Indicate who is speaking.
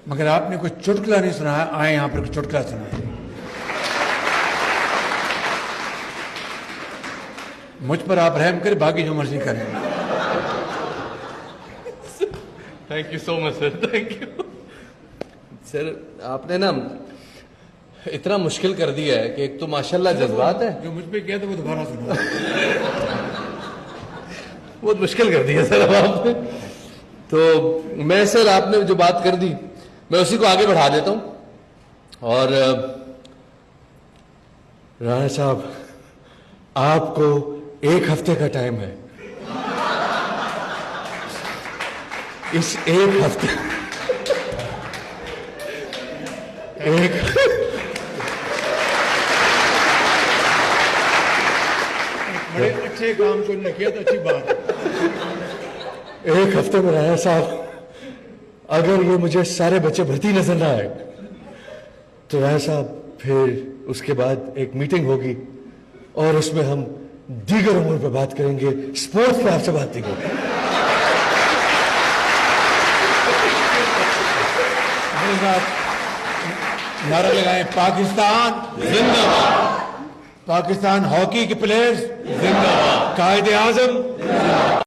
Speaker 1: मगर आपने कोई चुटकुला नहीं सुनाया, आए यहां पर कुछ चुटकुला सुनाए। मुझ पर आप रहम करें, बाकी जो मर्जी करें।
Speaker 2: Thank you so much sir, thank you sir. आपने ना इतना मुश्किल कर दिया है कि एक तो माशाल्लाह जज्बात है।
Speaker 1: जो मुझ पे किया था वो दोबारा सुना।
Speaker 2: बहुत मुश्किल कर दिया सर अब आपने। तो मैं सर, आपने जो बात कर दी मैं उसी को आगे बढ़ा देता हूं। और राणा साहब, आपको 1 हफ्ते का टाइम है। इस 1 हफ्ते
Speaker 1: बड़े अच्छे काम को नहीं किया तो अच्छी बात है।
Speaker 2: 1 हफ्ते में राणा साहब, अगर ये मुझे सारे बच्चे भर्ती नजर ना आए तो राणा साहब फिर उसके बाद एक मीटिंग होगी और उसमें हम दीगर उम्र पर बात करेंगे, स्पोर्ट्स पे आपसे बात नहीं करेंगे।
Speaker 1: नारा लगाएं, पाकिस्तान जिंदाबाद, पाकिस्तान हॉकी के प्लेयर्स जिंदाबाद, कायदे आजम